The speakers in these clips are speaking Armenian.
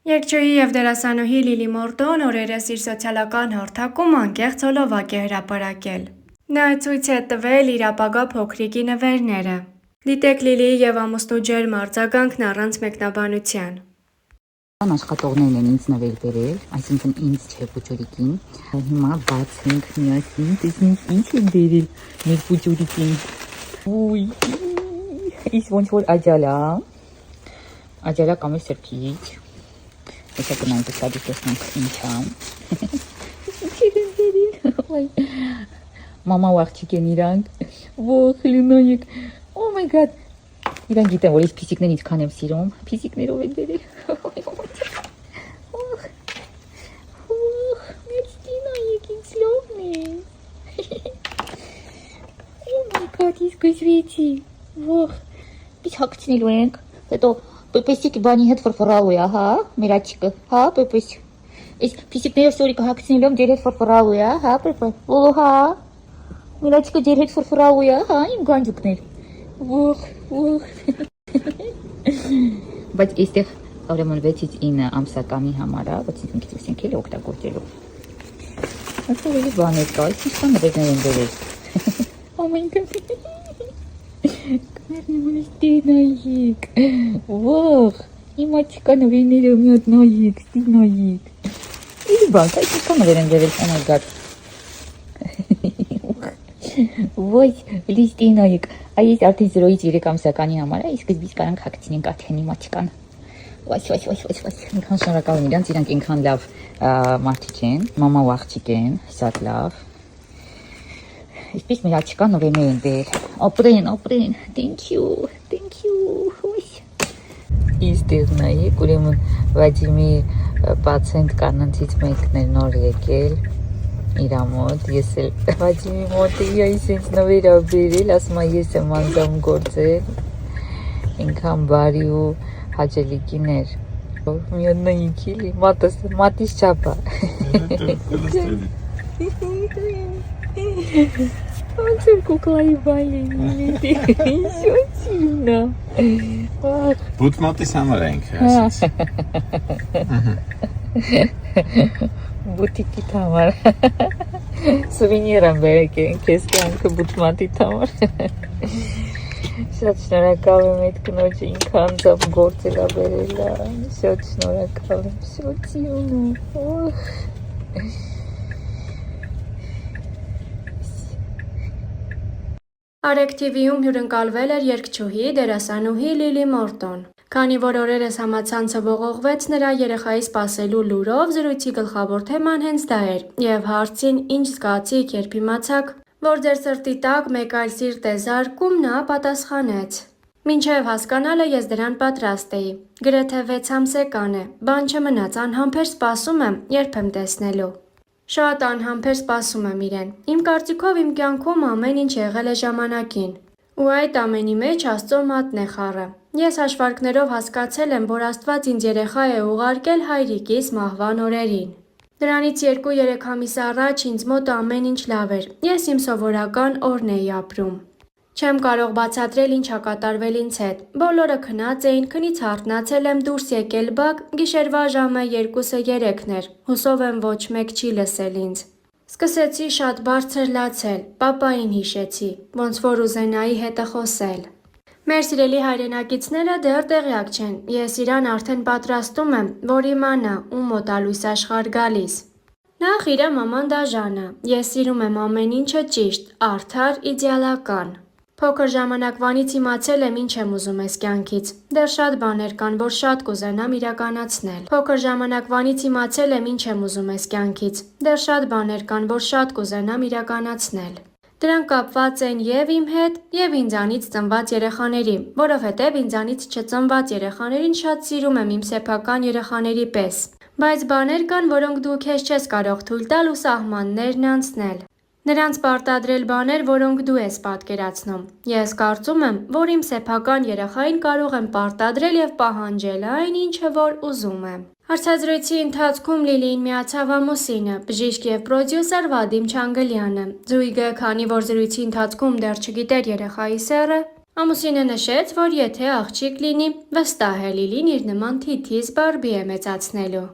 Երգչուհի և դերասանուհի Լիլի Մորտոն օրերս իր սոցիալական հարթակում անկեղծ հոլովակ է հրապարակել։ Նա ցույց է տվել իր ապագա փոքրիկի նվերները։ Դիտեք Լիլիի և ամուսնու ջերմ արձագանքն առանց մեկնաբանության։ Աշխատողներն են ինձ նվեր բերել, այսինքն ինձ չէ փոճորիկին։ Հիմա բացենք միասին, տեսնենք ինչ է բերել մեր փոճորիկին։ Ուй, ის ոնց որ աջալա կամ սրբիչ։ Եսա կնանք սադի տեսնենք ինչ ամ։ Մամա աղջիկ են իրանք։ Ոխ, լունոյիկ։ Oh my god։ Իրանք գիտեն, որ ես փիսիկներ ինչքան եմ սիրում։ Փիսիկներով են բերել։ Գզվիցի, ող, պիս հակցնելու ենք, հետո պեպեսիկ բանի հետ վրվրալու է, հա, մեր աչիկը, հա, պեպես, ես պիսիկներով սորիկը հակցնելու եմ, դեր հետ վրվրալու է, հա, պեպը, ոլո, հա, մեր աչիկը դեր հետ վրվրալու է, հա, իմ գանջուկներ, ող, բայց եստեղ ուրեմն 6-ից 9 ամսականի համար է, բայց ինքնից ուսենք էլ օգտագործելու, ասա էլի բան է կա, ես ինչքան նվերներ են բերել, oh my god, Նայիկ, ող, իմ աչիկա նվերները մի հատ նայիկ, ստի նայիկ, իլի բանք, այս ինչքան նվեր են բերել, oh my god, ոյ, լիստի նայիկ, այս արդեն 0-ից 3 ամսականի համար է, իսկ սկզբից կարանք հակցինենք աթեն իմ աչիկան, ոյ, ինքան շնորհակալ եմ իրանց, իրանք ինքան լավ մարդիկ են, մամա ու աղջիկ են, շատ լավ, Այսպես մեր աչիկա նվերներ են բերել, ապրեն, thank you, ոյ, իստեղ նայեք, ուրեմն Վադիմի պացենտ կանանցից մեկն էր նոր եկել, իրա մոտ, ես էլ Վադիմի մոտ էի, այս ինձ նվեր ա բերել, ասում ա ես եմ անձամ գործել, ինքան բարի ու հաճելիքին էր, մի հատ նայեք էլի, մատիս չապա, ոնց էր կուկլայի բալենի, շոչինա, Բուտմատիս համար ենք բուտիկիտ համար, սուվինիր եմ բերեք են, կես կյանքը բուտմատիտ համար, շատ շնորհակալ եմ այդ կնոջը ինքան ձավ գործել ա բերելա, շատ շնորհակալ եմ, շոչինա, Արեգ TV-ում հյուրընկալվել էր երգչուհի, դերասանուհի Լիլի Մորտոն։ Քանի որ օրերս համացանցը ողողվեց նրա երեխայի սպասելու լուրով, զրույցի գլխավոր թեման հենց դա էր, և հարցին ինչ զգացիք, երբ իմացաք, որ ձեր սրտի տակ մեկ այլ սիրտ է զարկում, նա պատասխանեց. Մինչև հասկանալը ես դրան պատրաստ էի, գրեթե 6 ամսեկան է, բան չմնաց, անհամբեր սպասում եմ, երբ եմ տեսնելու։ Շատ անհամբեր սպասում եմ իրեն, իմ կարծիքով իմ կյանքում ամեն ինչ եղել է ժամանակին, ու այդ ամենի մեջ Աստծո մատն է խառը։ Ես հաշվարկներով հասկացել եմ, որ Աստված ինձ երեխա է ուղարկել հայրիկիս մահվան օրերին։ Դրանից 2-3 ամիս առաջ ինձ մոտ ամեն ինչ լավ էր, ես իմ սովորական օրն էի ապրում։ Չեմ կարող բացատրել ինչ ա կատարվել ինձ հետ, բոլորը քնած էին, քնից հարթնացել եմ, դուրս եկել բակ, գիշերվա ժամը 2-3 էր, հուսով եմ ոչ մեկ չի լսել ինձ։ Սկսեցի շատ բարձր լացել, պապային հիշեցի, ոնց որ ուզենայի հետը խոսել։ Մեր սիրելի հայրենակիցները դեռ տեղյակ չեն, ես իրան արդեն պատրաստում եմ, որ իմանա, ում մոտ ա լույս աշխարհ գալիս։ Նախ իրա մաման դաժանը, ես սիրում եմ ամեն ինչը ճիշտ, արդար, իդեալական։ Փոքր ժամանակվանից իմացել եմ ինչ եմ ուզում ես կյանքից, դեռ շատ բաներ կան, որ շատ կուզենամ իրականացնել։ Փոքր ժամանակվանից իմացել եմ ինչ եմ ուզում ես կյանքից, դեռ շատ բաներ կան, որ շատ կուզենամ իրականացնել։ Դրանք կապված են և իմ հետ, և ինձանից ծնված երեխաների, որովհետև ինձանից չծնված երեխաներին շատ սիրում եմ իմ սեփական երեխաների պես։ Բայց բաներ կան, որոնք դու քեզ չես կարող թույլ տալ ու սահմաններն անցնել։ Նրանց պարտադրել բաներ, որոնք դու ես պատկերացնում։ Ես կարծում եմ, որ իմ սեփական երեխային կարող եմ պարտադրել և պահանջել այն, ինչը որ ուզում եմ։ Հարցազրույցի ընթացքում Լիլիին միացավ ամուսինը, բժիշկ և պրոդյուսեր Վադիմ Չանգլյանը։ Զույգը, քանի որ զրույցի ընթացքում դեռ չգիտեր երեխայի սեռը, Ամուսինը նշեց, որ եթե աղջիկ լինի, վստահ է Լիլին իր նման թիթիզ Բարբի է մեծացնելու։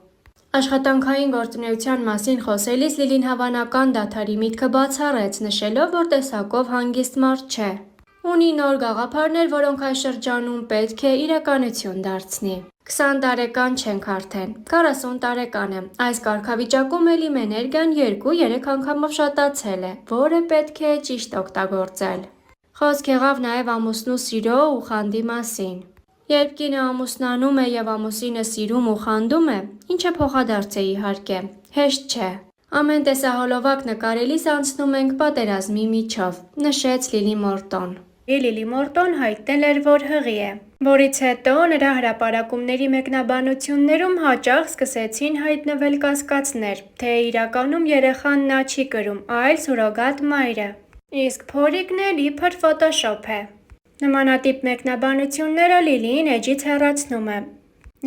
Աշխատանքային գործունեության մասին խոսելիս Լիլին հավանական դադարի միտքը բացառեց, նշելով, որ տեսակով հանգիստ մարդ չէ։ Ունի նոր գաղափարներ, որոնք այս շրջանում պետք է իրականություն դարձնի։ 20 տարեկան չենք արդեն, 40 տարեկան եմ։ Այս կարգավիճակում էլ իմ էներգիան 2-3 անգամով շատացել է, որը պետք է ճիշտ օգտագործել։ Խոսք եղավ նաև ամուսնու սիրո ու խանդի մասին։ Երբ կինը ամուսնանում է եւ ամուսինը սիրում ու խանդում է, ինչը փոխադարձ է իհարկե, հեշտ չէ։ Ամեն տեսահոլովակ նկարելիս անցնում ենք պատերազմի միջով, նշեց Լիլի Մորտոն։ Լիլի Մորտոն հայտնել էր, որ հղի է, որից հետո նրա հրապարակումների մեկնաբանություններում հաճախ սկսեցին հայտնվել կասկածներ, թե իրականում երեխան նա չի կրում, այլ սուրոգատ մայրը։ Իսկ փորիկն էլ իբր ֆոտոշոփ է։ Նմանատիպ մեկնաբանությունները Լիլիին էջից հեռացնում է։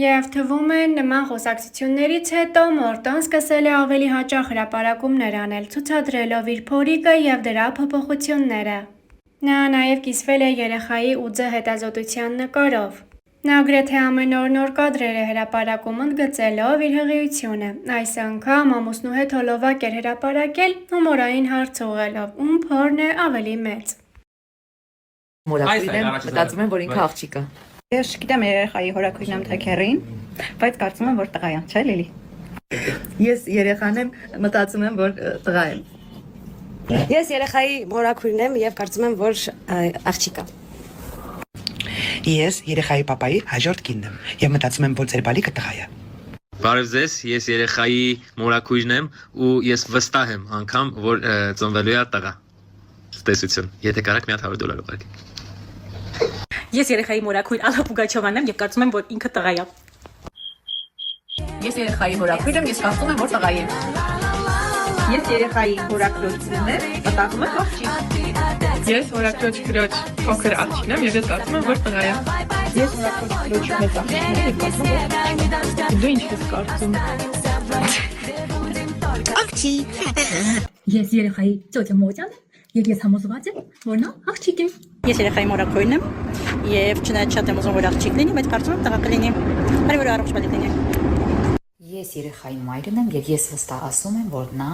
Եվ թվում է նման խոսակցություններից հետո Մորտոն սկսել է ավելի հաճախ հրապարակումներ անել, ցուցադրելով իր փորիկը եւ դրա փոփոխությունները։ Նա նաև կիսվել է երեխայի ուձը հետազոտության նկարով։ Նա գրեթե ամեն օր նոր կադրեր է հրապարակում ընդգծելով իր հղիությունը։ Այս անգամ ամուսնու հետ հոլովակ էր հրապարակել հումորային հարց ուղղելով, ում փորն է ավելի մեծ։ Մորակույրն եմ, մտածում եմ, որ ինքը աղջիկ է։ Ես չգիտեմ երեխայի հորաքույրն եմ թե քեռին, բայց կարծում եմ, որ տղա է, չէ՞ Լիլի։ Ես երեխան եմ, մտածում եմ, որ տղա եմ։ Ես երեխայի մորաքույրն եմ եւ կարծում եմ, որ աղջիկ է։ Ես երեխայի պապայի հաջորդ կինն եմ եւ մտածում եմ, որ ձեր բալիկը տղա է։ Բարև ձեզ, ես երեխայի մորաքույրն եմ ու ես վստահ եմ անգամ, որ ծնվելու է տղա։ Տեսություն, եթե կարաք մի հատ $100 ուղարկի։ Ես երեխայի մորաքույր Ալլա Պուգաչովան եմ եւ կարծում եմ, որ ինքը տղա է։ Ես երեխայի հորաքույր եմ, ես կարծում եմ, որ տղա եմ։ Ես երեխայի հորաքրոջն եմ, մտածում եմ աղջիկ։ Ես հորաքրոջ քրոջ փոքր աղջիկն եմ եւ ես կարծում եմ, որ տղա է։ Ես հորաքրոջ քրոջ մեծ աղջիկն եմ, եւ կարծում եմ, Դու ինչ ես կարծում։ Ես երեխայի ծոցը մոճան եւ ես համոզված եմ, որ նա աղջիկ է։ Ես երեխայի մորաքույրն եմ եւ չնայած շատ եմ ուզում որ աղջիկ լինի, բայց կարծում եմ տղա կլինի։ Արի որ առողջ բալիկ լինի։ Ես երեխայի մայրն եմ եւ ես վստահ ասում եմ, որ նա